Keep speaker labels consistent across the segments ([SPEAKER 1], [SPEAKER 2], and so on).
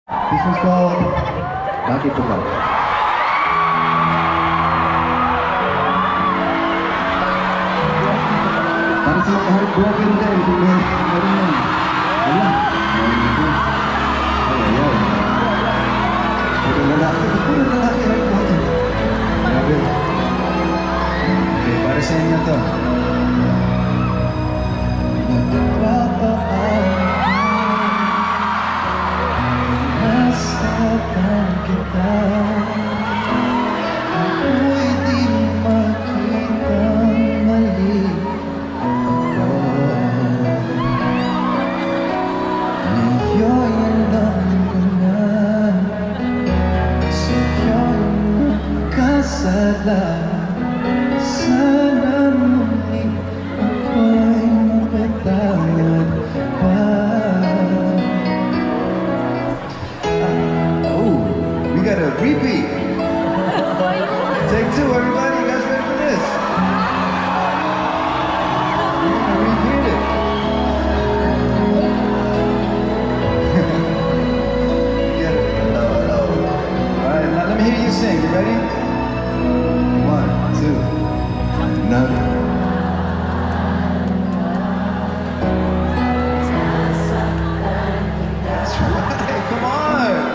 [SPEAKER 1] This one's called Bakit Ba? Para sa mga heartbroken din, kung meron yan. Wala. Ay, ay, ay. Puro lalaki heartbroken. Grabe. Okay, para sa inyo to. Nasaktan kita, ako'y di makitang mali ako. Ngayon alam ko na sa'yo'y nakasala. Sana muli ako'y mapatawad pa. We got a repeat. Take two, everybody. You guys ready for this? We're gonna repeat it. Get it? Hello, hello. All right, now let me hear you sing. You ready? 1, 2. No. That's right. Come on.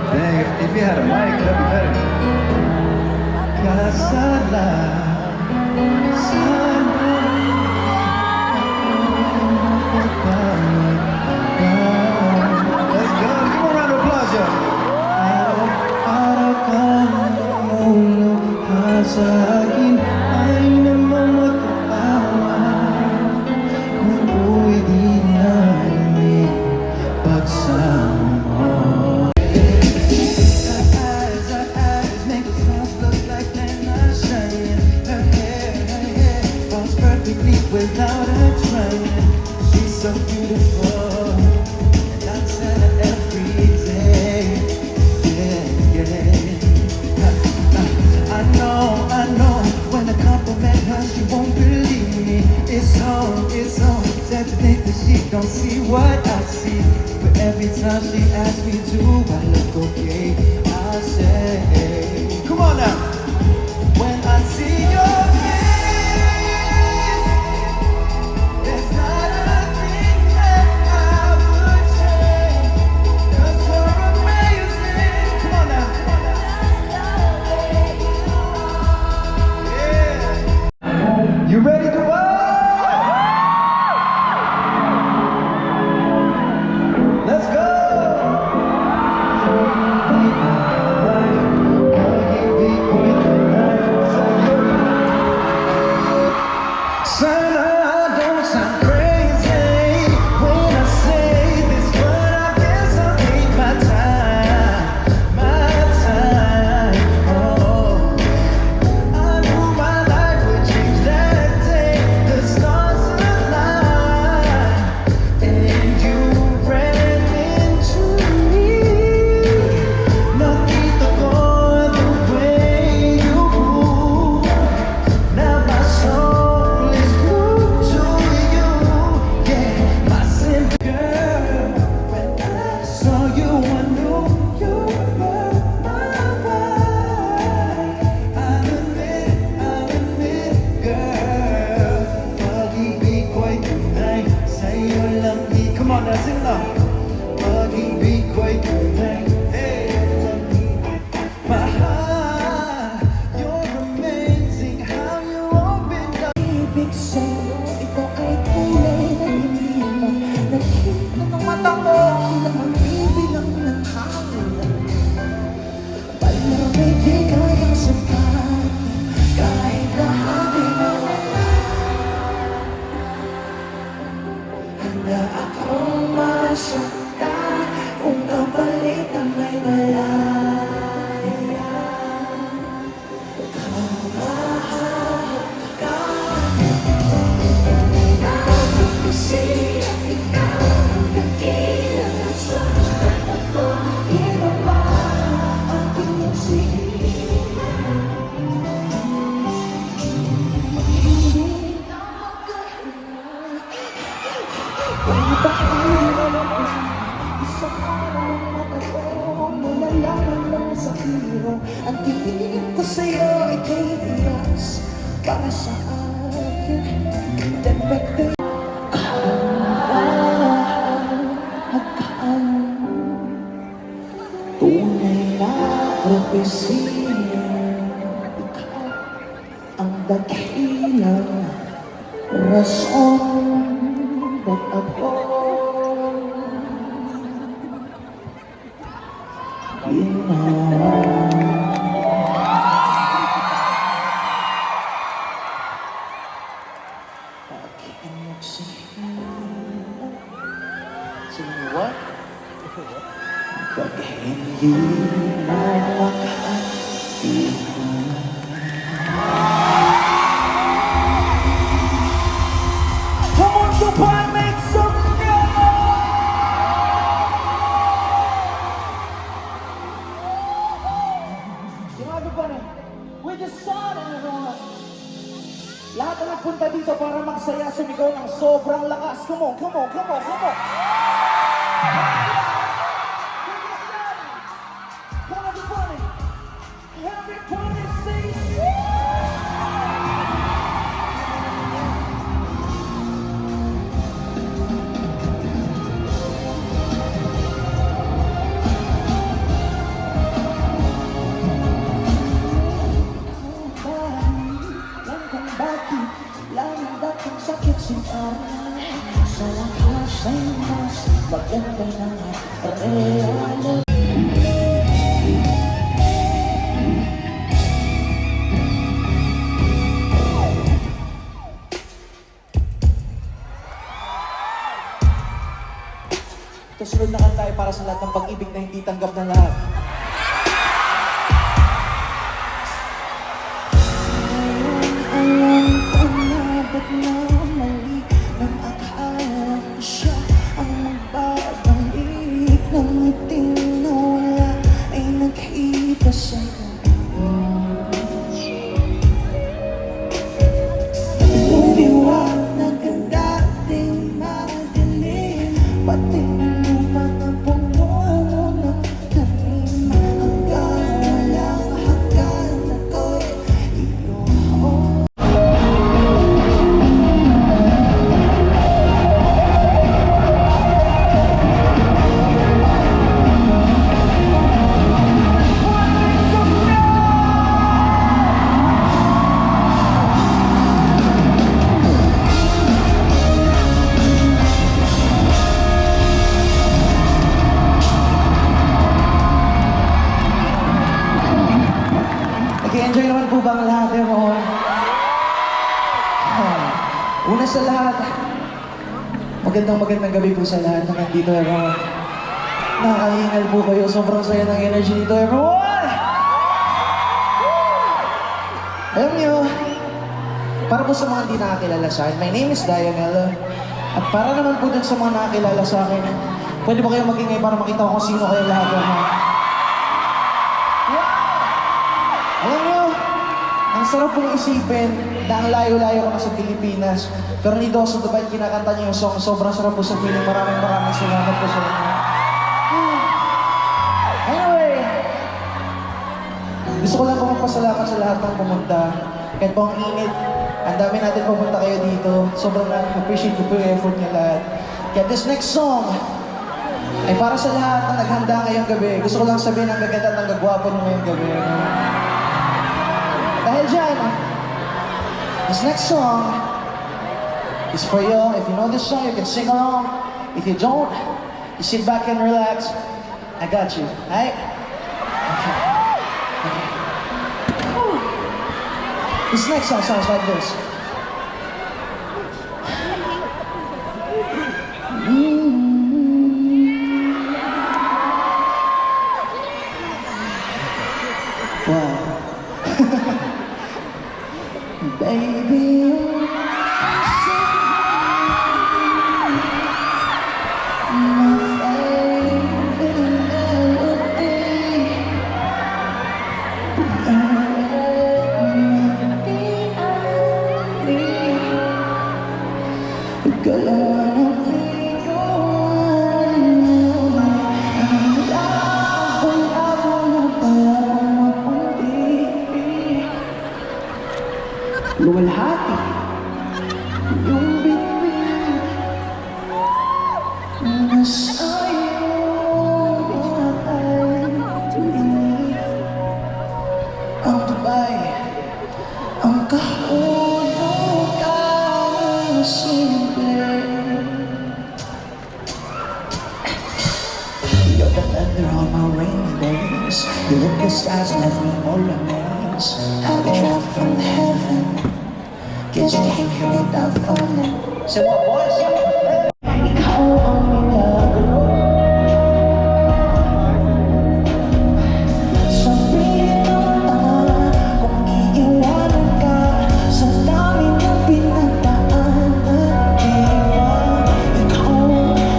[SPEAKER 1] Dang, if you had a mic, that'd be better. Kasala, sana let's go. Give a round of applause, y'all. Araw-araw kang lumuluha sa akin ay namamatawa. Kung ako'y di narinig pagsama mo. Without her trying, she's so beautiful, and I tell her every day, yeah. I know, when I compliment her, she won't believe me. It's on, sad to think that she don't see what I see. But every time she asks me to, I look okay, I say, come on now. When I see your you ready to go? Let's go!
[SPEAKER 2] sa hero. Ang tingin ko sa'yo ay chaos para sa akin. Depende tunay na propesya. Ikaw ang dakilang rason ba't ako aking nagsihila. Sino mo what? Pag hindi mo makapihan. Come on, Dubai, make some with the sun and everyone. Lahat na nagpunta dito para magsaya, sumigaw ng sobrang lakas. Come on, come on, come on, come on. Everybody sing. Sakit siya sa lakas ay mas maganda ng realo. Ito sunod na kanta ay para sa lahat ng pag-ibig na hindi tanggap ng lahat. Alam ko na ba't na mali ng akala ko siya ang magbabalik ng ngiting na wala ay nakita sa'yo. Lumiwanag ang dating madilim, pati ng mga puno mo ng tanim hanggang walang hanggan ako'y iyong. Nag-enjoy naman po ba ang lahat everyone? Una sa lahat, magandang gabi po sa lahat na nandito everyone. Nakakahingal po kayo, sobrang saya ng energy dito everyone! Alam niyo, para po sa mga hindi nakakilala sa akin, my name is Lionel. At para naman po dun sa mga nakakilala sa akin, pwede ba kayo magingay para makita ko kung sino kayo lahat everyone? Alam niyo, ang sarap pong isipin na ang layo-layo ko na sa Pilipinas. Pero dito sa Dubai, kinakanta niyo yung song. Sobrang sarap po sa feeling. Maraming salamat po sa inyo. Anyway, gusto ko lang po magpasalamat sa lahat ng pumunta. Kahit po ang init, ang dami natin pumunta kayo dito. Sobrang na-appreciate ko po yung effort niyo lahat. Kaya this next song ay para sa lahat na naghanda ngayong gabi. Gusto ko lang sabihin ang gaganda at ang gagwapo nyo ngayong gabi. Dahil dyan, this next song is for you. If you know this song, you can sing along. If you don't, you sit back and relax. I got you, alright? Okay. This next song sounds like this. Wow. Baby, my favorite melody. Galaw ng days. You look the stars left me all amazed. How we travel from the heaven. Guess you came here without falling. So what was it? Ikaw ang milagro. Sabihin ng tanga kung iiwanan ka sa dami ng pinagdaanan. Diba? Ikaw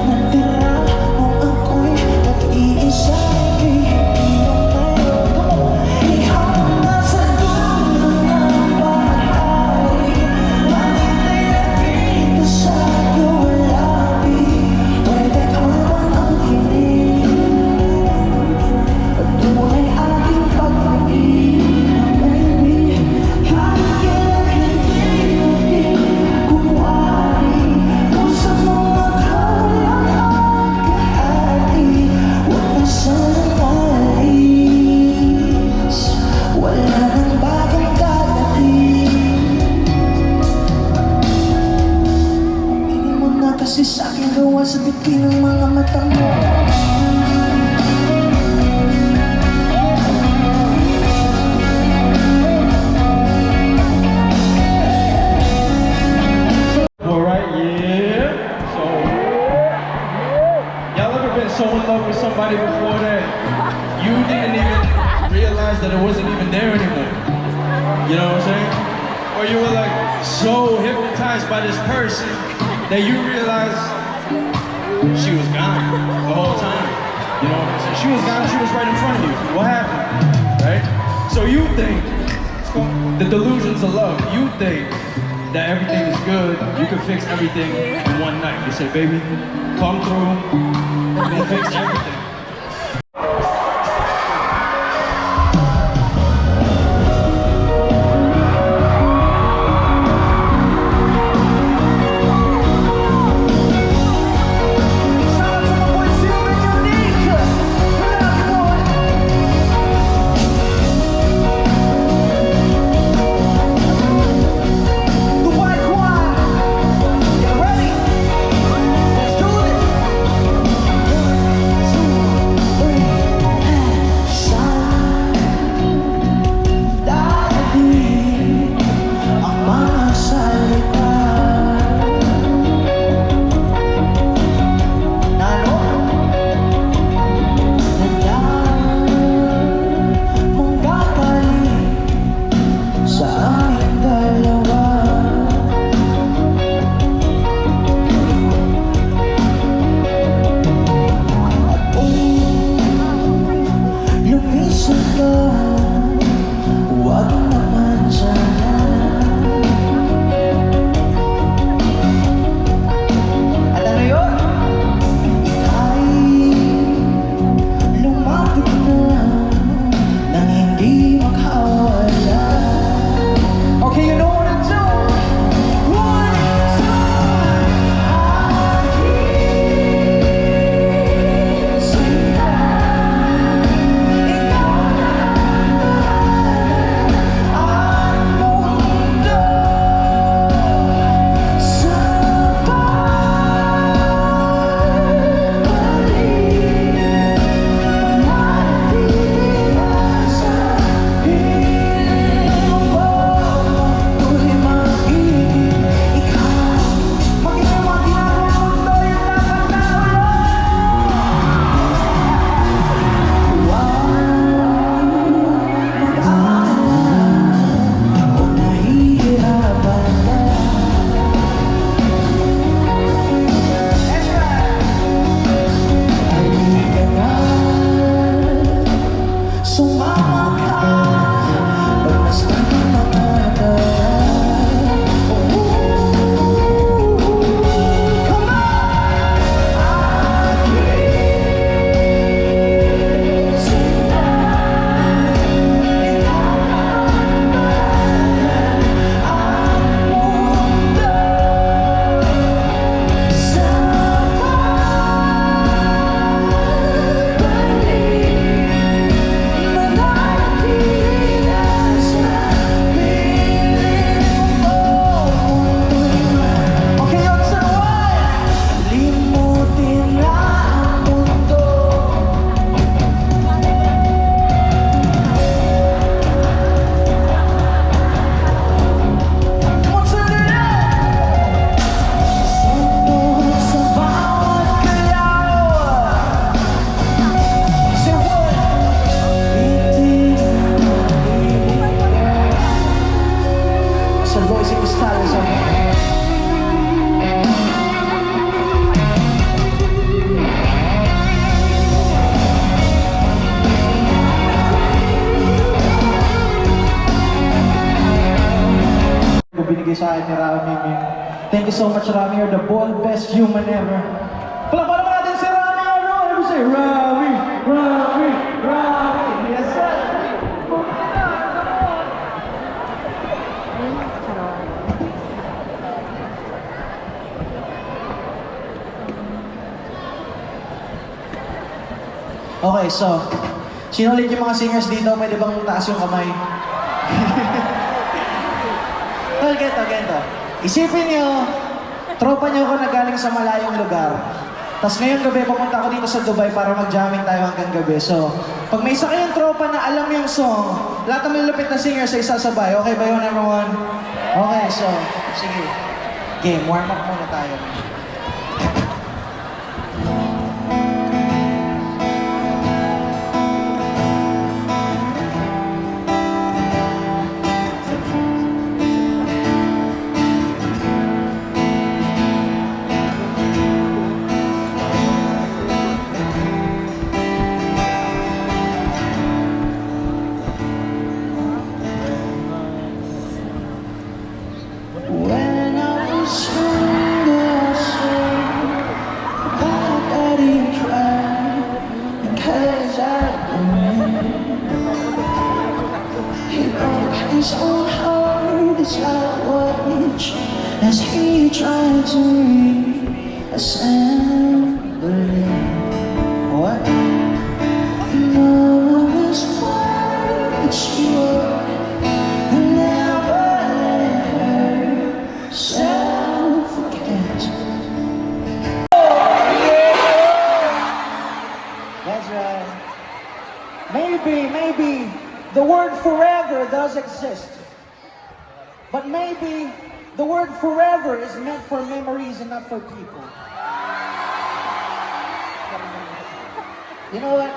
[SPEAKER 2] natira nung ako'y nag-iisa. Ikaw ang nasa dulo ng bahay. Manintay na dito sa iyong labi. Pwede ka bang ang hiling? At tunay aking pag-ibig, baby. Kahit kailan hindi kumari. Kung sa mga kawalang kahati, huwag na sanang alis. Wala nang bagong dadating. Hindi mo na kasi sa'kin gawa sa bituin ng mga mata mo.
[SPEAKER 1] Alright, yeah. So, y'all ever been so in love with somebody before that you didn't even realize that it wasn't even there anymore? You know what I'm saying? Or you were like so hypnotized by this person that you realized she was gone the whole time. You know what I'm saying? She was gone, she was right in front of you. What happened? Right? So you think, the delusions of love, you think that everything is good, you can fix everything in one night. You say, baby, come through, and fix everything.
[SPEAKER 2] binigay sa akin ni Rami. Thank you so much, Rami. You're the best human ever. Palapalan mo natin si Rami! Everyone say, Rami! Rami! Rami! Yes, sir! Okay, so, sino ulit yung mga singers dito? Pwede bang taas yung kamay? Well, ganito. Isipin niyo, tropa niyo ako na galing sa malayong lugar. Tapos ngayong gabi, pumunta ako dito sa Dubai para mag-jamming tayo hanggang gabi. So, pag may isa kayong tropa na alam yung song, lahat ng malulupit na singers ay sasabay. Okay ba yun, everyone? Okay, so, sige. Game, warm up muna tayo. When I was younger, so my daddy cried because I he broke his own heart. It's like what as he tried to reassemble it. What? No, it was fine, but she would never let herself forget. That's right. Maybe the word forever does exist. But maybe the word forever is meant for memories and not for people. You know what?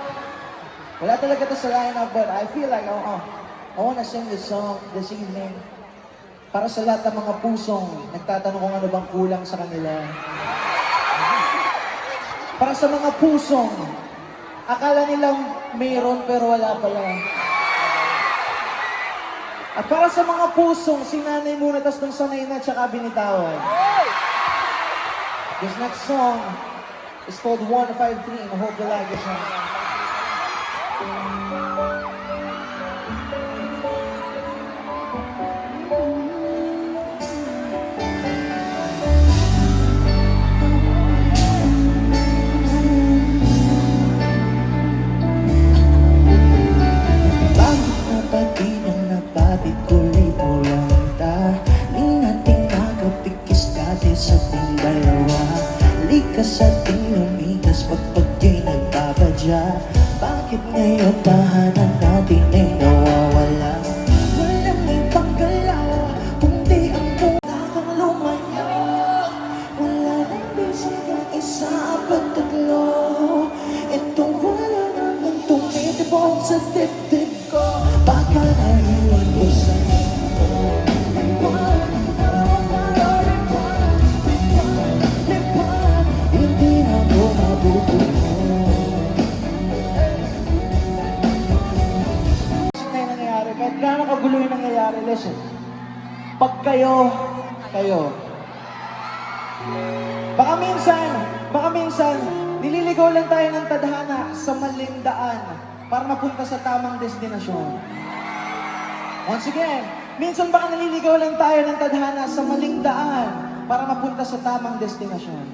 [SPEAKER 2] Wala talaga to sa lineup, but I feel like I want to sing this song this evening para sa lahat ng mga pusong nagtatanong kung ano bang kulang sa kanila. Para sa mga pusong akala nilang mayroon pero wala pala. At para sa mga pusong sinanay muna tas nung sanay na tsaka binitawan. This next song is called 153 and I hope you like it. Sa ating dalawa, likas sa ating lumikas pagpag'y nagbabadya. Bakit ngayon tahanan natin ay nawawala? Walang ibang galaw, kundi ang kung lumaya. Wala nang bisig ang isa at tatlo. Itong wala naman tumitibok sa dibdib ko. Baka naiwan ko sa'yo. Kahit gaano kagulo yung nangyayari, listen. Pag kayo, baka minsan, nililigaw lang tayo ng tadhana sa maling daan para mapunta sa tamang destinasyon. Once again, minsan baka nililigaw lang tayo ng tadhana sa maling daan para mapunta sa tamang destinasyon.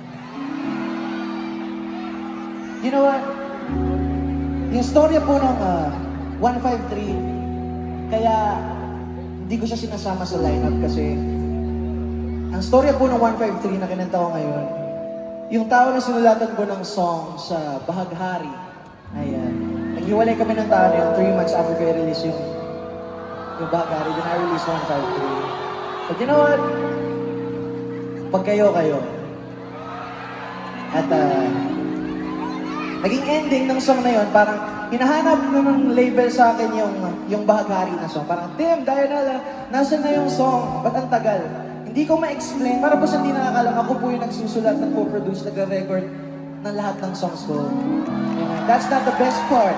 [SPEAKER 2] You know what? Yung storya po ng 153, kaya hindi ko siya sinasama sa lineup kasi ang storya po ng 153 na kinanta ko ngayon, yung tao na sinulatan ko ng song sa Bahaghari, ayan, naghiwalay kami ng tao yung 3 months after ko i-release yung Bahaghari, then I release 153. But you know what? Pag kayo, at naging ending ng song na yun, parang hinahanap ng label sa akin yung Bahaghari na song. Parang, Tim, Diana, nasan na yung song? Ba't ang tagal? Hindi ko ma-explain. Para po sa hindi nakakalam, ako po yung nagsusulat, nagpo-produce, nag-record ng lahat ng songs ko. And that's not the best part.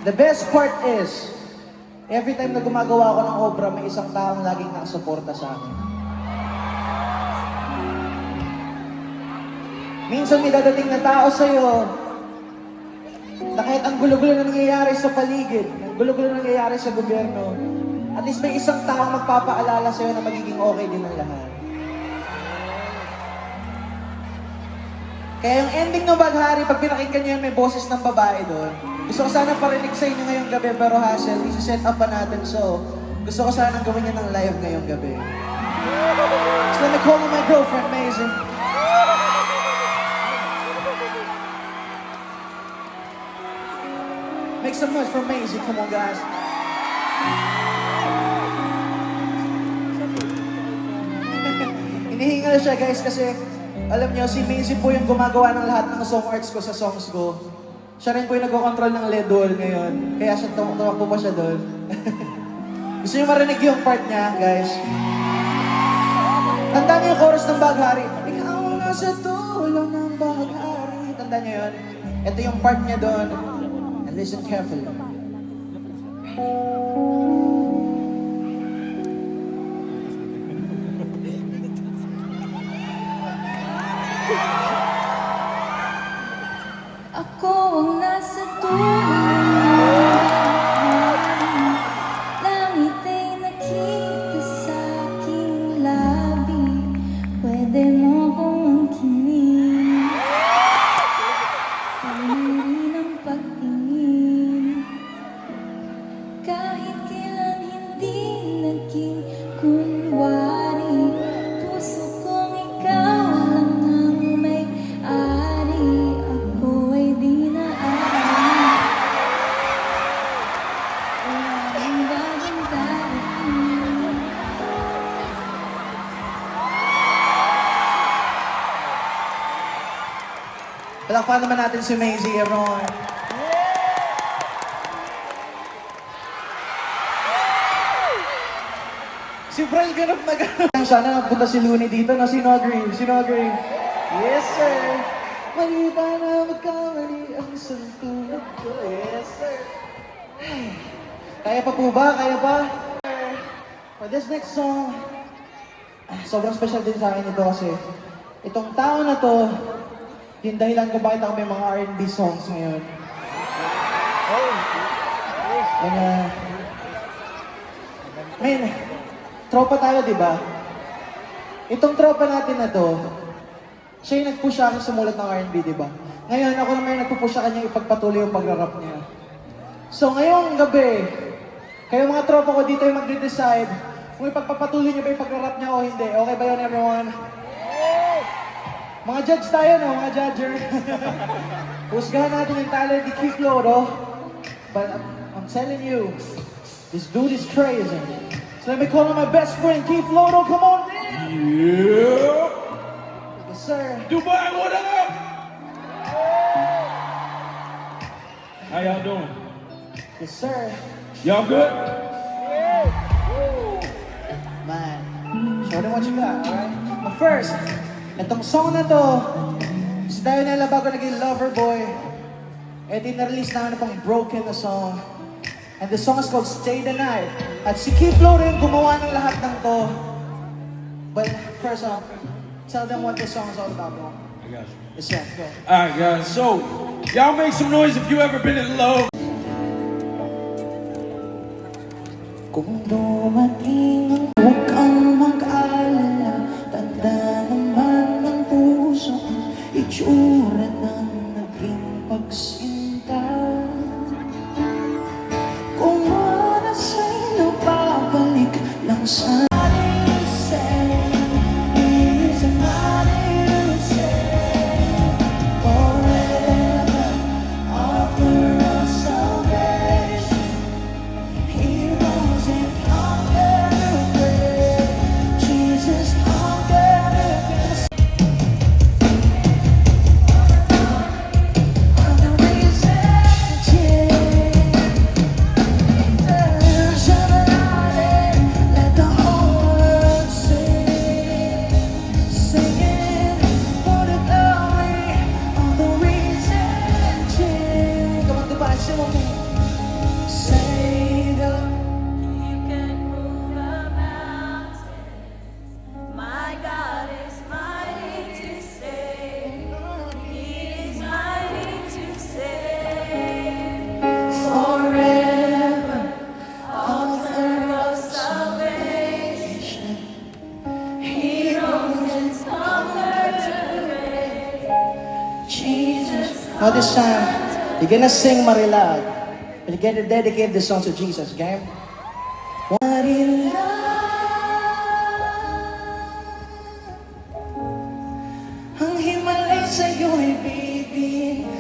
[SPEAKER 2] The best part is, every time na gumagawa ako ng obra, may isang taong laging nakasuporta sa akin. Minsan may dadating na tao sa'yo na kahit ang gulo-gulo na nangyayari sa paligid, ang gulo-gulo na nangyayari sa gobyerno, at least may isang tao magpapaalala sa'yo na magiging okay din ang lahat. Kaya yung ending ng Baghari, pag pinakinggan nyo yan, may boses ng babae doon. Gusto ko sana parinig sa inyo ngayong gabi, pero hassle, isi-set up pa natin. So, gusto ko sana gawin yan ng live ngayong gabi. So let me call on my girlfriend, Maisie. Make some noise for Maisie, come on guys. Hinihingal siya guys kasi alam niyo, si Maisie po yung gumagawa ng lahat ng song arts ko sa songs ko. Siya rin po yung nag-control ng lead wall ngayon. Kaya siya tumakbo pa siya doon. Gusto niyo marinig yung part niya, guys? Tandaan niyo yung chorus ng Baghari. Ikaw ang nasa dulo ng Baghari. Tandaan niyo yun? Ito yung part niya doon. And listen carefully.
[SPEAKER 3] Ako ang nasa dulo ng langit ay nakita sa aking labi. Pwede mo kong angkinin, panarin ang pagtingin. Kahit kailan hindi naging kunwari, puso kong ikaw lang ang may-ari. Ako ay di naaari, walang bagong darating.
[SPEAKER 2] Palakpakan naman natin si Maisie, everyone. Si Bral ganap na ganap. Sana napunta si Looney dito, no? Sino agree? Sino agree? Yes, sir. Mali ba na magkamali ang suntunan ko? Yes, sir. Kaya pa po ba? Kaya pa? For this next song, sobrang special din sa akin ito kasi itong tao na to, yung dahilan ko bakit ako may mga R&B songs ngayon. And, man, tropa tayo, di ba? Itong tropa natin na to, siya yung nag-push sa akin sumulat ng R&B, di ba? Ngayon, ako naman yung nagpupush sa kanya ipagpatuloy yung pag-rap niya. So, ngayong gabi, kayo mga tropa ko dito yung magde-decide kung ipagpapatuloy niyo ba yung pag-rap niya o hindi. Okay ba yun, everyone? Mga judge tayo, no? Mga judger. Husgahan natin yung talent ni Keith Lodo. But I'm telling you, this dude is crazy. So let me call on my best friend, Keith Lodo. Come on, man.
[SPEAKER 4] Yeah.
[SPEAKER 2] Yes, sir.
[SPEAKER 4] Dubai, what up? How y'all doing?
[SPEAKER 2] Yes, sir.
[SPEAKER 4] Y'all good?
[SPEAKER 2] Man, show them what you got, alright? But first, itong song na to, si Dayo Nela bago naging lover boy, ito yung na-release na pang broken na song. And the song is called Stay the Night. At si Keith Lodo yung gumawa ng lahat ng to. But first off, tell them what this song is all about, bro.
[SPEAKER 4] I got you.
[SPEAKER 2] Yes, sir. Go.
[SPEAKER 4] Alright guys, so y'all make some noise if you ever been in love.
[SPEAKER 2] Kung dumating ang huwag kang mag-alala, tanda naman ng puso ang itsura ng naging pagsinta. Kung oras ay napabalik lang sa let the whole Now this time, you're gonna sing Marilag. But you're gonna dedicate this song to Jesus, okay? Marilag, ang himalay sa'yo'y bibigyan.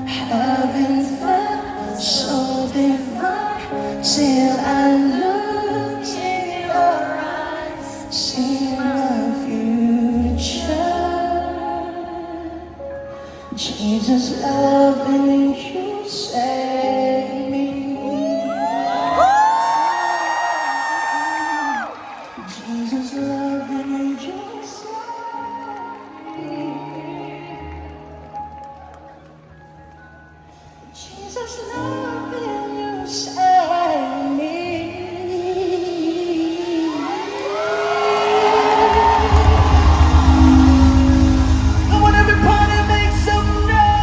[SPEAKER 2] Heaven felt so divine till I looked in your eyes, seen the future. Jesus loving you saved me. Jesus loving you saved me. Jesus loving you saved me. I want everybody to make some noise.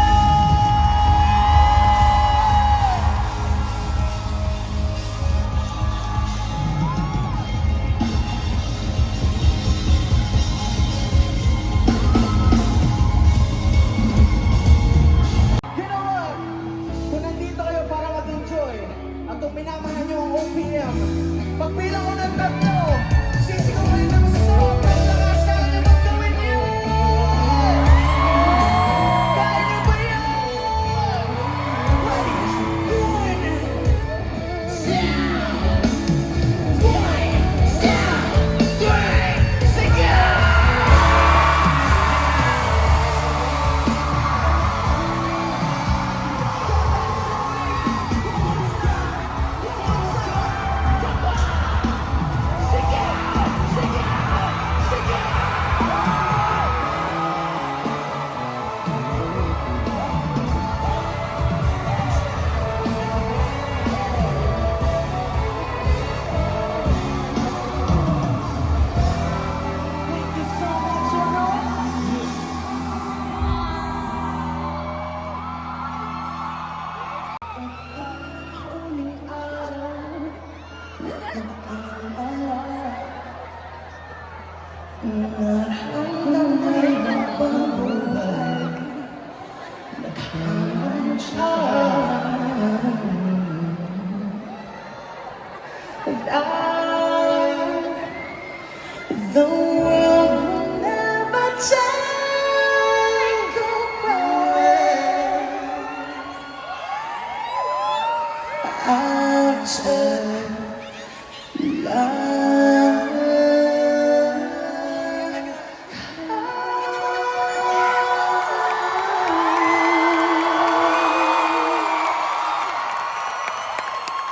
[SPEAKER 2] You know what? Kung nandito kayo para mag-enjoy at kung minamahal nyo ang OPM, pagbilang ko ng tatlo, sisigaw kayo ng sobrang lakas na naman gawin nyo! Kaya nyo ba yan? Ready? One, two, three, sige! Thank you so much, everyone. The world will never take away after love.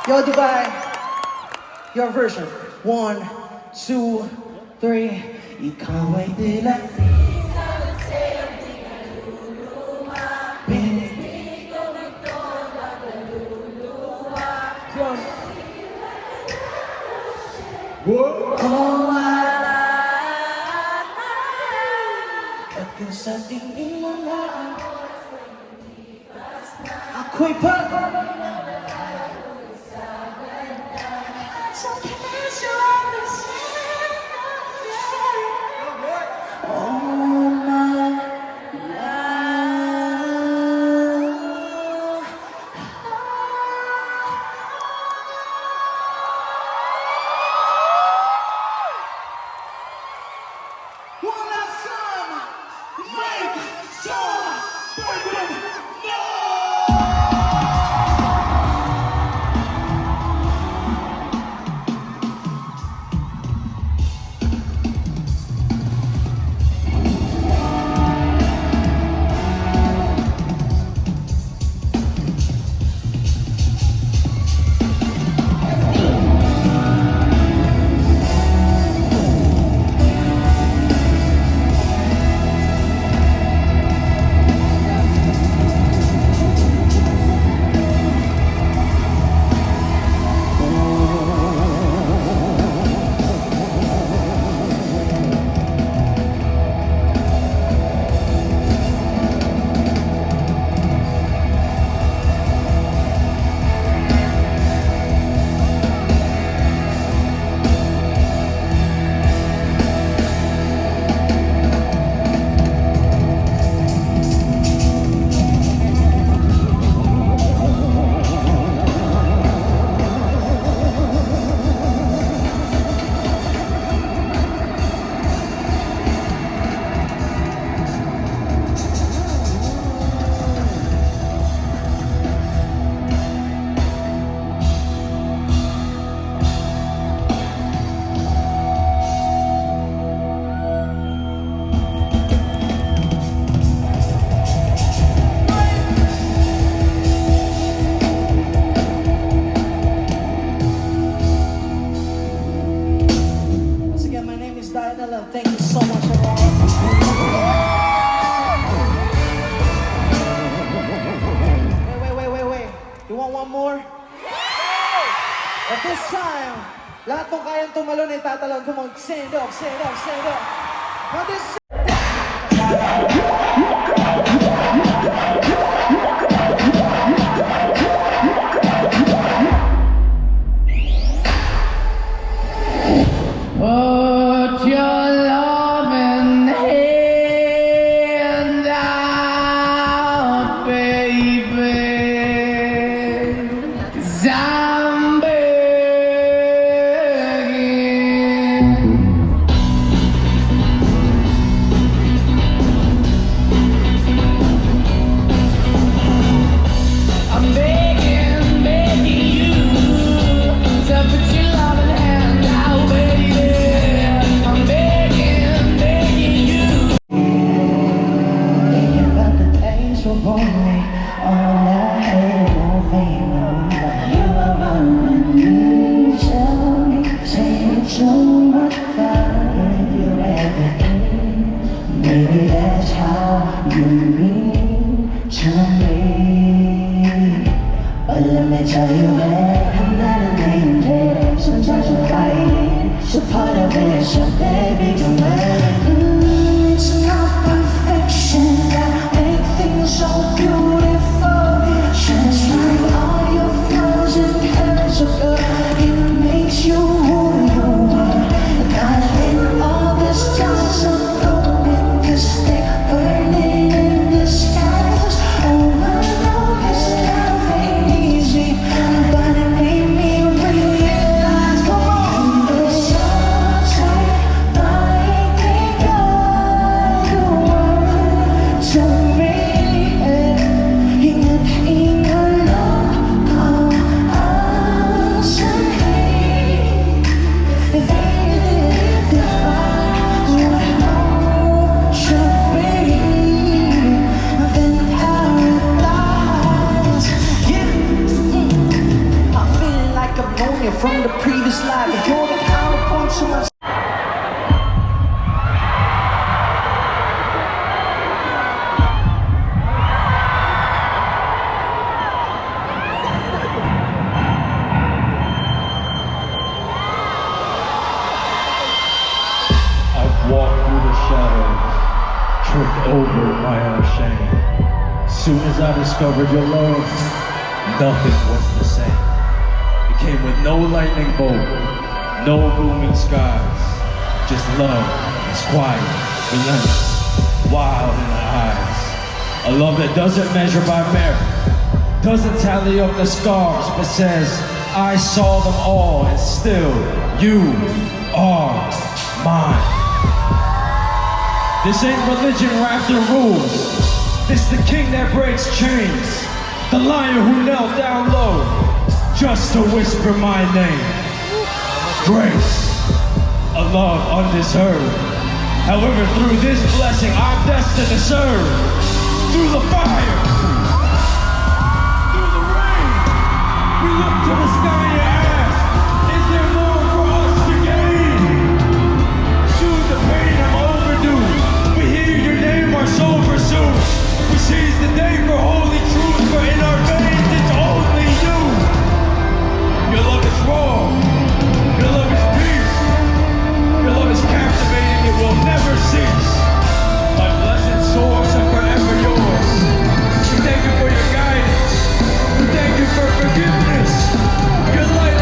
[SPEAKER 2] Yo, Dubai, your version. 1, 2, 3. Ikaw ay tila at kung sa tingin mo na ako'y this time, lahat ng kayang tumalon ay tatalon. Come on, stand up, stand up, stand up. Now this
[SPEAKER 5] Put your loving hand out, baby, 'cause I'm begging. I'm begging, begging you to put your loving hand out, baby. I'm begging, begging you.
[SPEAKER 1] Thinking about the days we're lonely, all I had, no fame, no money. You were running me, tell me, saying so much fun, give you everything. Maybe that's how you mean to me. But let me tell you that I'm not an angel. Sometimes we're fighting, so part of it, so baby, don't let it. It's not perfection that make things so beautiful. Shines through all your flaws and curves, so good. It makes you who you are. And I hate all this time so glowing, 'cause they're burning in the skies. Oh, I know this life ain't easy, but it made me realize, come on, it's so tight, but it can't go the world to me. Hingan-hingan lang ang sanhin. If I would know should be, then paradise. Yeah. I'm feeling like I've known you from the previous life. But you're the counterpoint to my.
[SPEAKER 4] I've walked through the shadows, tripped over my own shame. Soon as I discovered your love, nothing was the same. It came with no lightning bolt, no booming skies, just love that's quiet, relentless, wild in the eyes. A love that doesn't measure by merit, doesn't tally up the scars, but says, I saw them all and still you are mine. This ain't religion wrapped in rules. This the king that breaks chains, the lion who knelt down low just to whisper my name. Grace, a love undeserved. However, through this blessing, I'm destined to serve. Through the fire, through the rain, we look to the sky and ask, is there more for us to gain? Soothe the pain, I'm overdue. We hear your name, our soul pursues. We seize the day for holy truth, for in our veins it's only you. Your love is raw, your love is peace, your love is captivating, it will never cease. My blessed source and forever yours. We thank you for your guidance, we thank you for forgiveness. Your light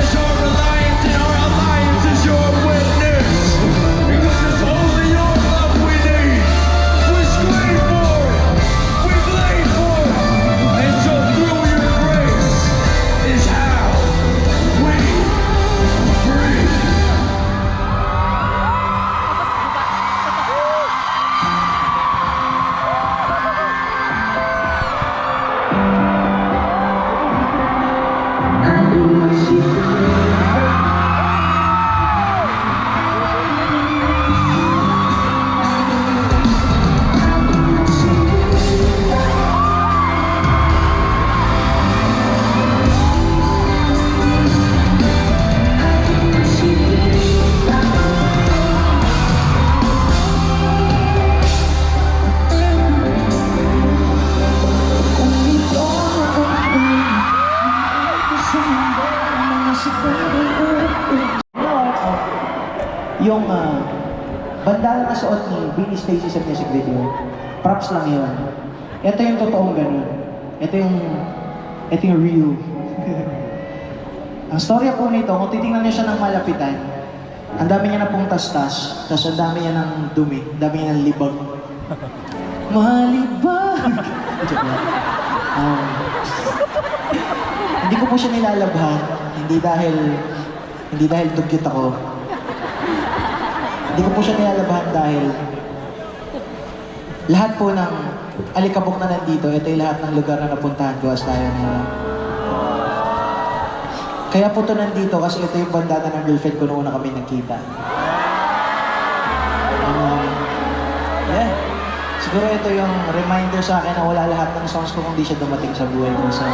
[SPEAKER 2] bandana na suot ni Vinny Stacy sa music video. Props lang yun. Ito yung totoong ganun. Ito yung real. Ang storya po nito, kung titingnan niyo siya ng malapitan, ang dami niya na pong tastas, tapos ang dami niya ng dumi, ang dami niya ng libag. Malibag! Joke lang. Hindi ko po siya nilalabhan, hindi dahil dugyot ako. Hindi ko po siya nilalabhan dahil lahat po ng alikabok na nandito, ito yung lahat ng lugar na napuntahan ko as tayo na. Kaya po ito nandito kasi ito yung bandana ng girlfriend ko noong una kami nagkita. Yeah. Siguro ito yung reminder sa akin na wala lahat ng songs ko kung di siya dumating sa buhay ko. So,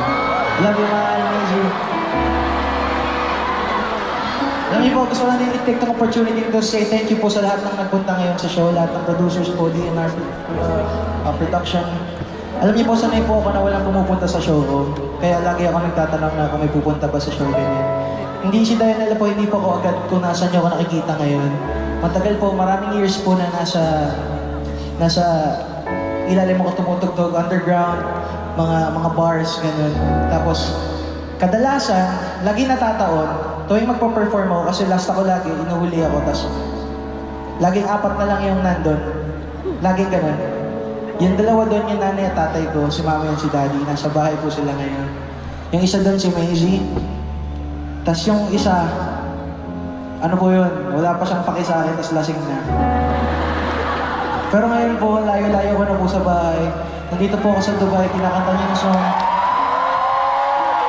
[SPEAKER 2] love you, mahal, miss you. Alam niyo po, gusto lang din i-take the opportunity to say thank you po sa lahat ng nagpunta ngayon sa show, lahat ng producers po, DNR production. Alam niyo po, sanay po ako na walang pumupunta sa show ko. Kaya lagi ako nagtatanong na kung may pupunta ba sa show, ganyan. Hindi si Diana po, hindi po ako agad kung nasan niyo ako nakikita ngayon. Matagal po, maraming years po na nasa ilalim ako tumutugtog, underground, mga bars, ganun. Tapos, kadalasan, lagi natataon, tuwing magpa-perform ako, kasi last ako lagi, inuhuli ako, tapos laging 4 na lang yung nandun. Laging ganun. Yung dalawa doon, yung nanay at tatay ko, si mama yan si daddy, nasa bahay po sila ngayon. Yung isa doon si Maisie. Tapos yung isa, ano po yun, wala pa siyang paki sa akin, tapos lasing na. Pero ngayon po, layo-layo ko na po sa bahay. Nandito po ako sa Dubai, kinakanta niyo yung song.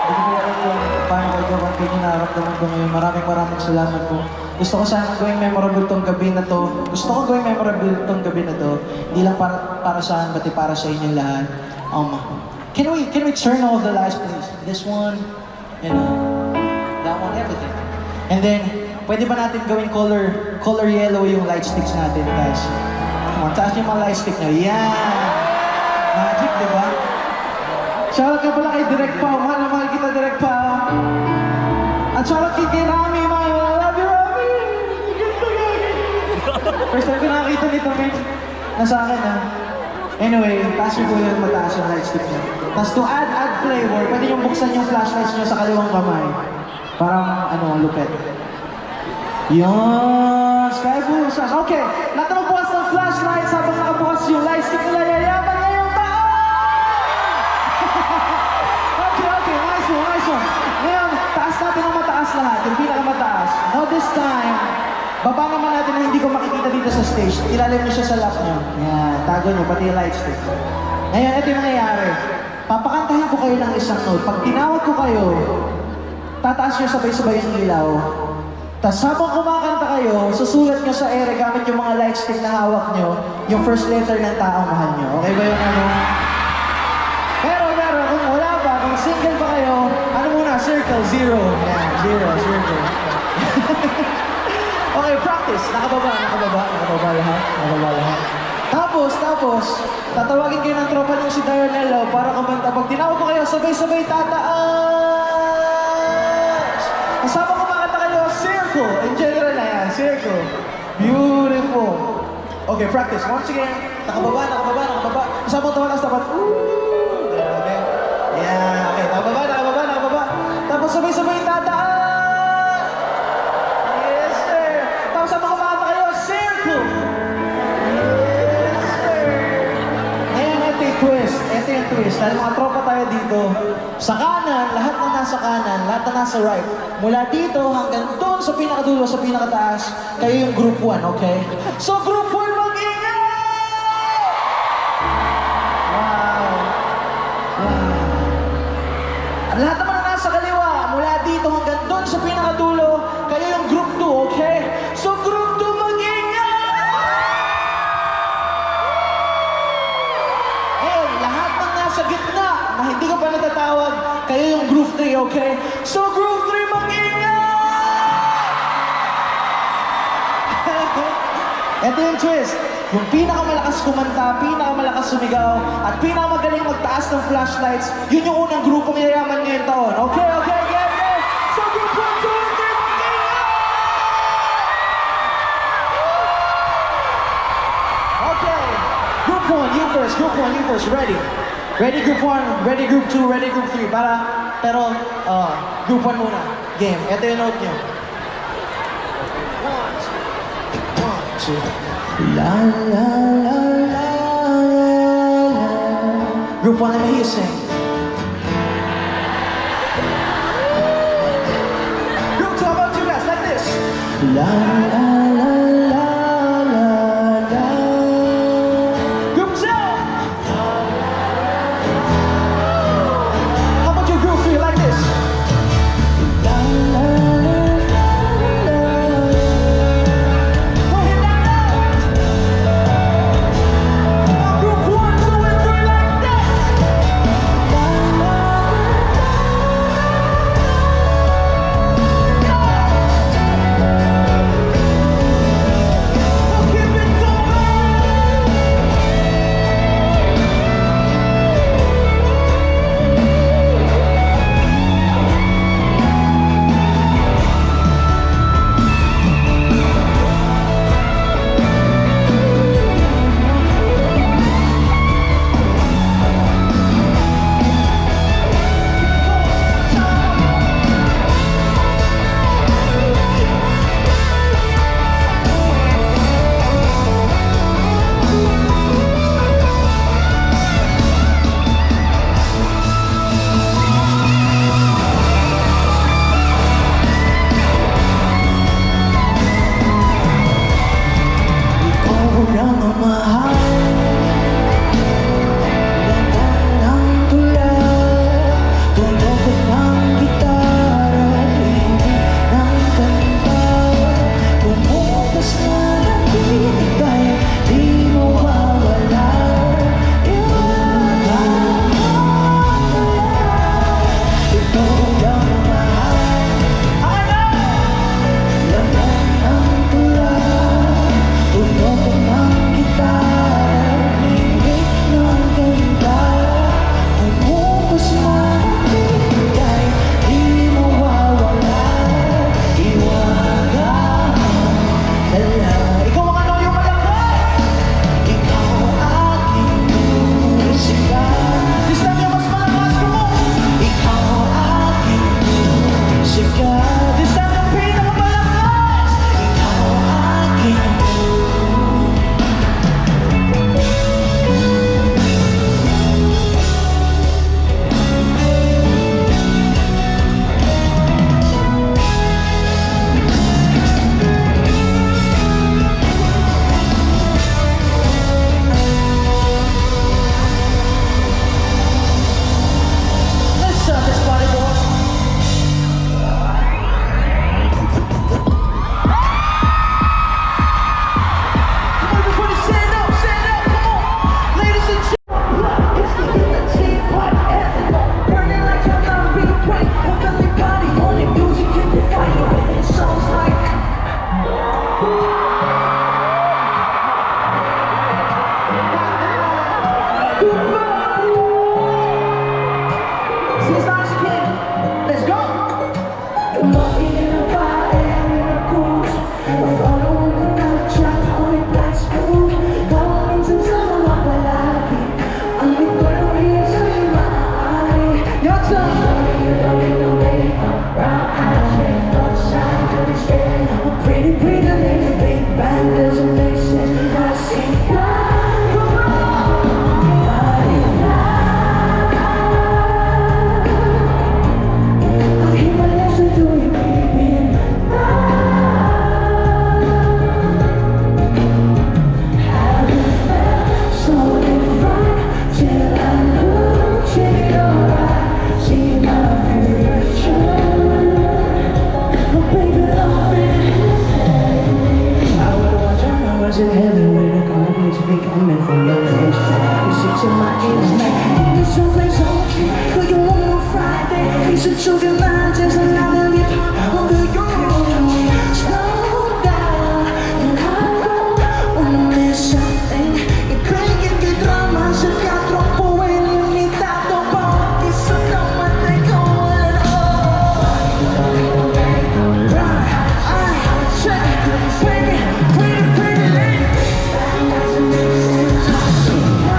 [SPEAKER 2] Hindi ko alam kung paano ko ito kung kayo nararamdaman ko ngayon. Maraming salamat po. Gusto ko sana gawing memorable tong gabi na to. Gusto ko gawing memorable tong gabi na to. Hindi lang para saan, pati para sa inyong lahat. Can we turn all the lights, please? This one, you know, that one, everything. And then, pwede ba natin gawing color yellow yung light sticks natin, guys? Come on, taas yung mga light stick nyo. Yeah! Magic, di ba? Shoutout ka pala kay Direk Pao. Mahal na mahal kita, Direk Pao. At shoutout kay Rami, I love you, Rami! Ganda gagi! First time ko nakakita nito, man. Nasa akin, ha? Anyway, taas nyo po yung mataas yung light stick nyo. Tapos to add flavor, pwede nyo buksan yung flashlights nyo sa kaliwang kamay. Parang, lupet. Yan! Sky full of stars. Okay, lahat na magbukas ng flashlights habang nakabukas yung light stick nila. Yayaman ngayong taon! Okay, nice one. Ngayon, taas natin ang mataas lahat, yung pinakamataas. Now this time, baba naman natin na hindi ko makikita dito sa stage. Ilalim niyo siya sa lap niyo. Yan, tago niyo, pati yung light stick. Ngayon, ito yung mangyayari. Papakantahin ko kayo ng isang note. Pag tinawag ko kayo, tataas niyo sabay-sabay ang ilaw. Tapos habang kumakanta kayo, susulat nyo sa ere gamit yung mga light stick na hawak nyo, yung first letter ng taong mahal nyo. Okay ba yun, Pero, kung wala pa, kung single pa kayo, circle, 0. Yan, 0, circle. Okay, practice. Nakababa lahat. Tapos, tatawagin kayo ng tropa nyo si Darnell para kumanta. Pag tinawag ko kayo, sabay-sabay tataas. Kasama ko circle. In general na yan. Circle. Beautiful. Okay, practice. Once again. Nakababa. Kasama ko tawanas dapat. Okay. Yeah. Okay. Nakababa. Tapos sabay-sabay tataas. Yes, sir. Tapos sama kumanta kayo. Circle. Yes, sir. Ngayon, ito yung twist. Dahil mga tropa tayo dito. Sa kanan, lahat na nasa kanan, lahat na nasa right. Mula dito hanggang doon sa pinakadulo, sa pinakataas, kayo yung group 1, okay? So group 1, mag-ingay! Wow. At lahat naman na nasa kaliwa, mula dito hanggang doon sa pinakadulo, kayo yung group 2, okay? So group 2, mag-ingay! And lahat ng nasa gitna, na hindi ko pa natatawag, kayo yung group 3, okay? So group 3, mag-ingay! Ito yung twist. Yung pinakamalakas kumanta, pinakamalakas sumigaw, at pinakamagaling magtaas ng flashlights, yun yung unang grupong yayaman ngayong taon. Okay? So group 1, 2, 3, mag-ingay! 1, you first. Group 1, you first. Ready? Ready, group 1. Ready, group 2. Ready, group 3. Pero, group 1 muna. Game. Ito yung note nyo. 1, 2. La la la la la. Group 1, let me hear you sing. Group 2, how about you guys? Like this. La la la la la la. Group 2. How about you, group 3? Like this. La la la la la. Go hit that note. Now group 1, 2, and 3 like this. La la la la. Keep it going. Orang memahal Lemang tulang Tunog ng gitara Hingin ng kanta Pumupas na ng binigay Di mawawala Ito ang mahal Lemang ng tulang Tunog ng gitara Hingin ng kanta Pumupas na ng binigay Di mawawala Iwaga Ikaw ang ano yung malakas Ikaw aking musika This time yung mas malakas ko mo Ikaw aking musika This time yung pinakamalakas Ikaw aking Let's start this party, boys. Come on, everybody, stand up, come on. Ladies and gentlemen, it's the unity podcast. Burning like a zombie break. A filthy body, only music can define you. It sounds like see as loud as you can. Let's go. Walking in a bar and in a cruise. Following the night track on a black spoon. Calling to someone up palagi. Ang bigwalo here sa imahay. Your turn. Brown eyes, red nose, shine to the skin. A pretty, pretty lady, big band doesn't make sense. I sing I hear my lesson to you, baby. Haven't felt so divine till I look in your eyes, see my future. Oh, baby, love it. I would watch when I was in heaven with a complex big coming from your face. You sit to my ears, man. It's someplace on you. Cause you want more Friday. You should show your mind just another lip under your slow down. And I don't wanna miss something. You can't get the drama. Se ti ha troppo limitato. Pochi sono ma te going on. Brown eye, check, pretty, pretty lady. That doesn't make sense. I see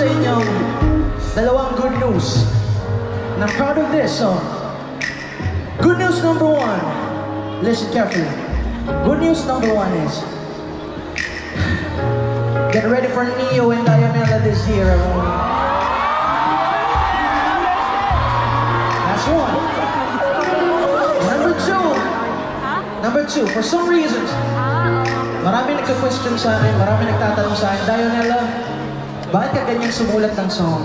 [SPEAKER 2] sa inyong dalawang good news. And I'm proud of this, so good news number one, listen carefully. Good news number one is, get ready for Neo and Diamela this year, everyone. That's one. Number two, for some reasons, marami nagka-question sa akin, marami nagtatanong sa akin, Diamela, bakit ka ganyan sumulat ng song?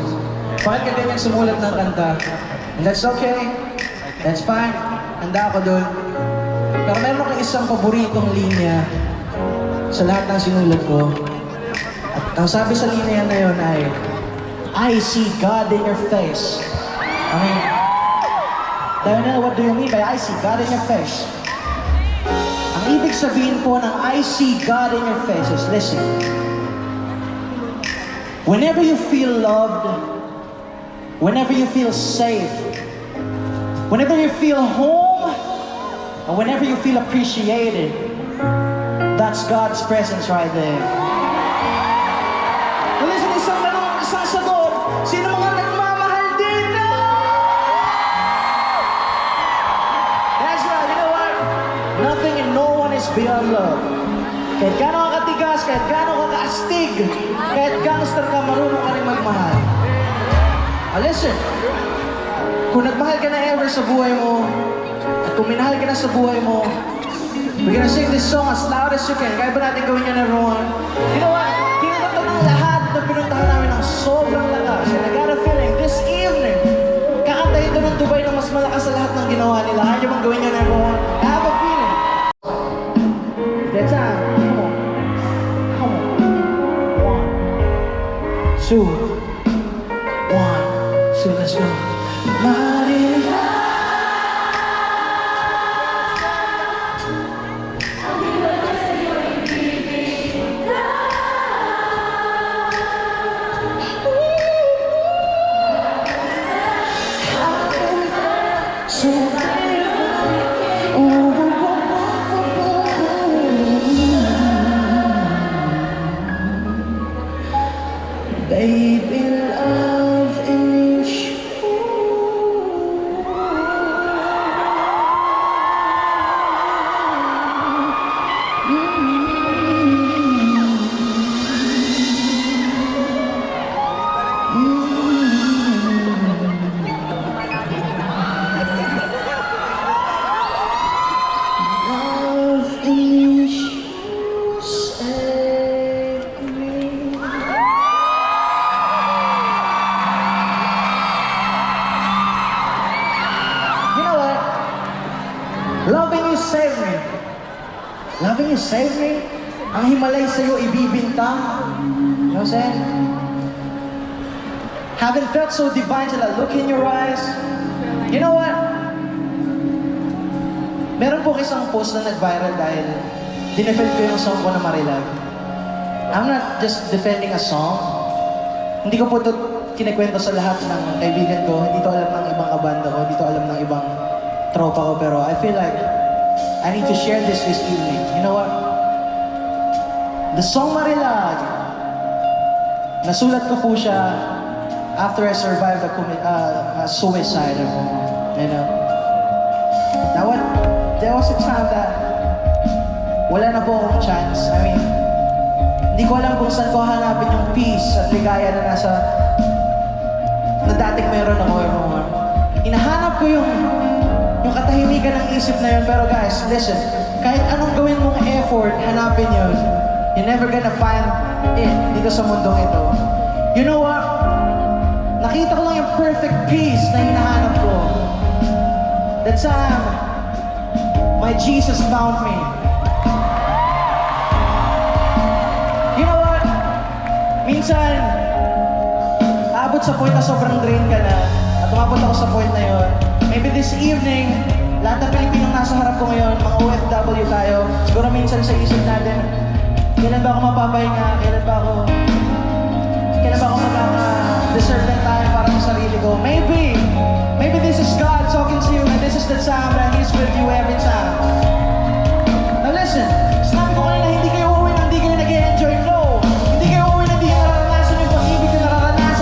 [SPEAKER 2] Bakit ka ganyan sumulat ng kanta? And that's okay. That's fine. Handa ako doon. Pero meron akong isang paboritong linya sa lahat ng sinulat ko. At ang sabi sa linya na yun ay, I see God in your face. I mean, Diamela, what do you mean by I see God in your face? Ang ibig sabihin po ng I see God in your face is, listen, whenever you feel loved, whenever you feel safe, whenever you feel home, and whenever you feel appreciated, that's God's presence right there. And listen, isang tanong, isang sagot, sino mga nagmamahal dito? That's right, you know what? Nothing and no one is beyond love. Kahit gano'n ka katigas, kahit gano'n ka kaastig, kahit gangster ka, marunong ka rin magmahal. Listen, kung nagmahal ka na ever sa buhay mo, at kung minahal ka na sa buhay mo, we're gonna sing this song as loud as you can. Kaya ba natin gawin yan, everyone? You know what? Pinunta ng lahat na pinuntahan namin ng sobrang lakas. And I got a feeling, this evening, kakantahin ito ng Dubai na mas malakas sa lahat ng ginawa nila. Kaya nyo bang gawin yan, everyone? I have a feeling. That's time. Come on. Come on. 1, 2, 1. So let's go. Maria. Baby, love in you. Love in you, save me. You know what? Loving you save me. Loving you save me. Ang himalay sa'yo ibibintang. You know what I'm saying? Haven't felt so divine till I look in your eyes. You know what? Meron po isang post na nag-viral dahil dinefend ko yung song ko na Marilag. I'm not just defending a song. Hindi ko po ito kinikwento sa lahat ng kaibigan ko. Hindi to alam ng ibang kabanda ko. Hindi to alam ng ibang tropa ko. Pero I feel like I need to share this evening. You know what? The song Marilag, nasulat ko po siya after I survived a suicide. You know? Now what? There was a time that wala na po akong chance. I mean, hindi ko alam kung saan ko hanapin yung peace at ligaya na na dating meron ako, everyone. Hinahanap ko yung katahimikan ng isip na yun. Pero guys, listen, kahit anong gawin mong effort, hanapin yun, you're never gonna find it dito sa mundong ito. You know what? Nakita ko lang yung perfect peace na hinahanap ko. That time, my Jesus found me. You know what? Minsan, aabot sa point na sobrang drain ka na, at umabot ako sa point na yun. Maybe this evening, lahat ng Pilipinong nasa harap ko ngayon, mga OFW tayo, siguro minsan sa isip natin, kailan ba ako mapapahinga? Kailan ba ako magkaka-deserve ng time para sa sarili ko? Maybe this is God talking to you and this is the time that He's with you every time. Now listen, sinabi ko kanina, hindi kayo uuwi na hindi kayo nag-e-enjoy. No! Hindi kayo uuwi na hindi nararanasan yung pag-ibig na nararanasan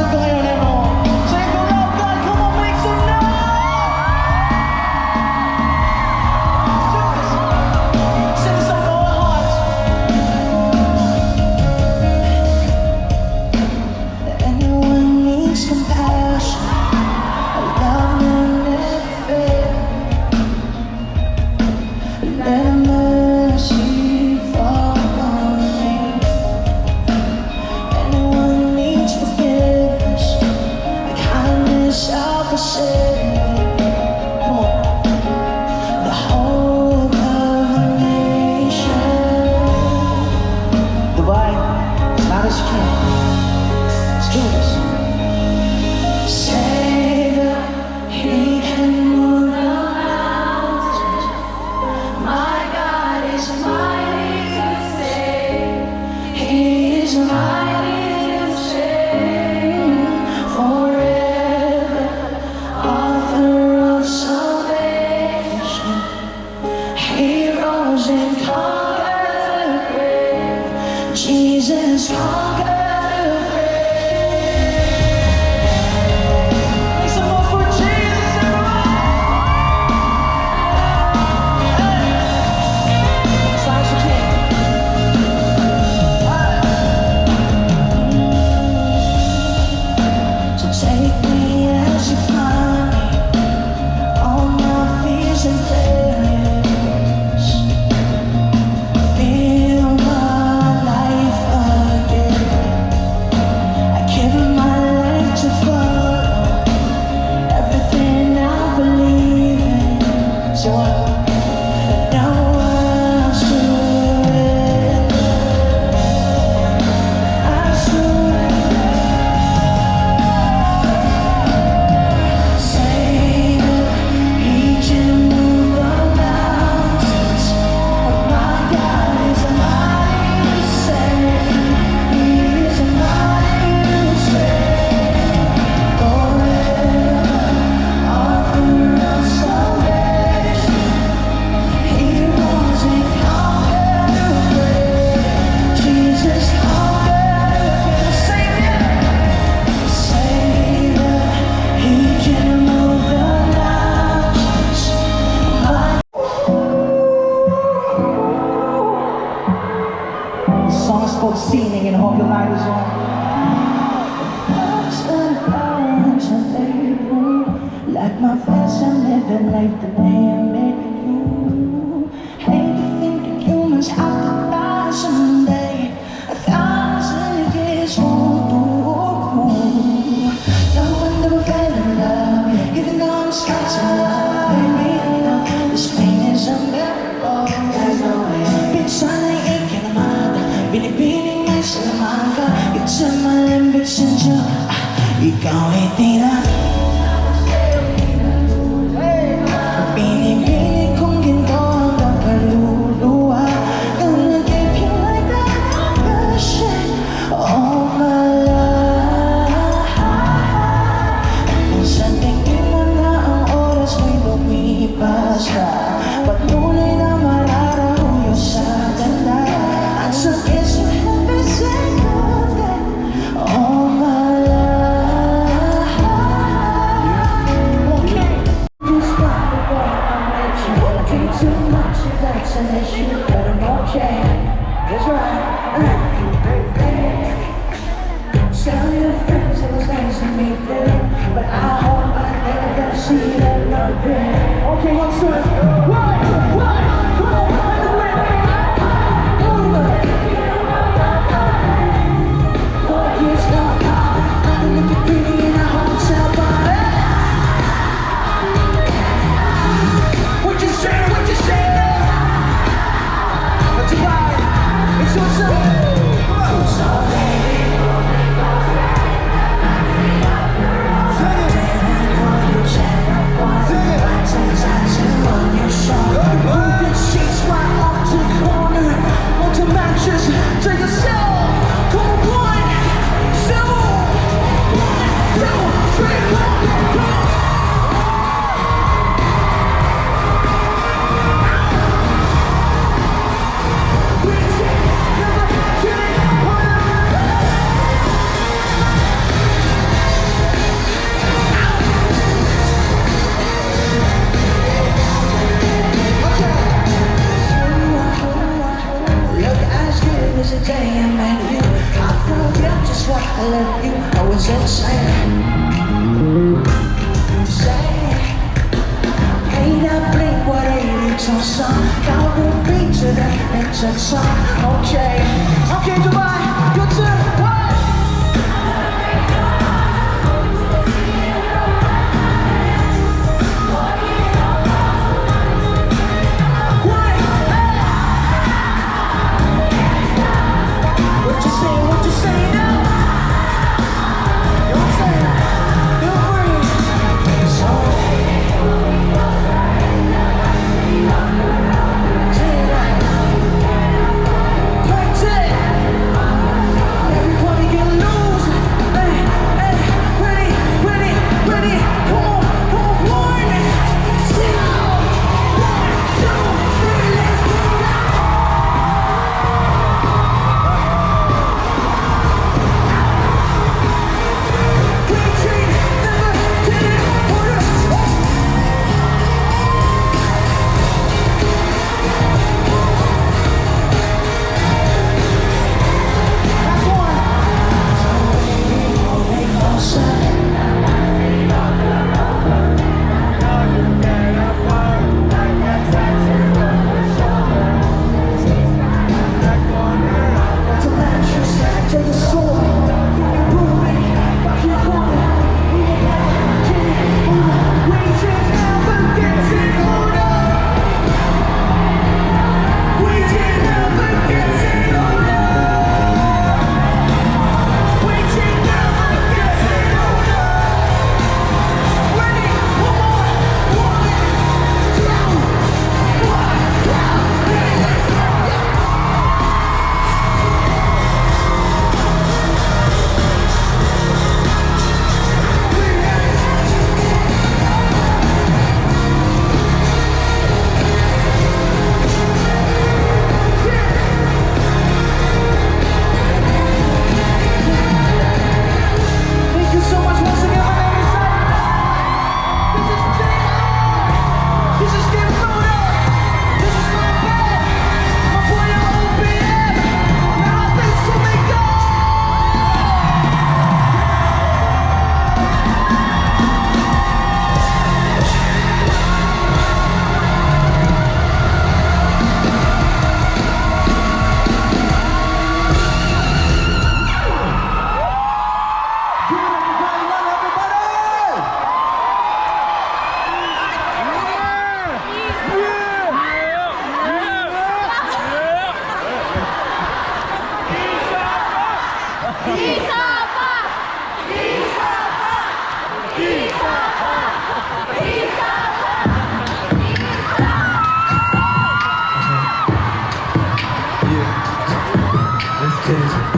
[SPEAKER 2] life the day I met you. Hate to think that humans have to die someday. 1,000 years won't do. No one ever fell in love, even though I'm scared to love. Baby, no, this pain is unbearable. There's no way. Bitsan ay ikinamada, binibining ay salamanga. It's a malambit sinjo, ikaw ay tira. Binibining kong ginto hanggang kaluluwa. Gonna give you like that passion all my life. Minsan tingin mo na ang oras mo'y lumipas na. Patuloy na mararahuyo sa ganda. Ang sakit sa every single day all my life. Okay. Just stop before I met you. I drink too much and that's an issue, but I'm okay. That's right. Tell your friends it was nice to meet them, but I hope I never see them again. Okay, let's do it. One, come on, over. 4 years now, I'm looking pretty in a hotel bar. What you say now? What's your vibe? It's your song. So baby, take a sip. Come on, 1, 2, 1, 2, 3, go. The day I met you, I forget just what I left you. I was insane. Hey, that Blink-182 song, now we'll beat to the engine song. Okay, Dubai, your turn. What? What you say now? You don't say that. Feel free. So, say that. Practice.
[SPEAKER 1] Take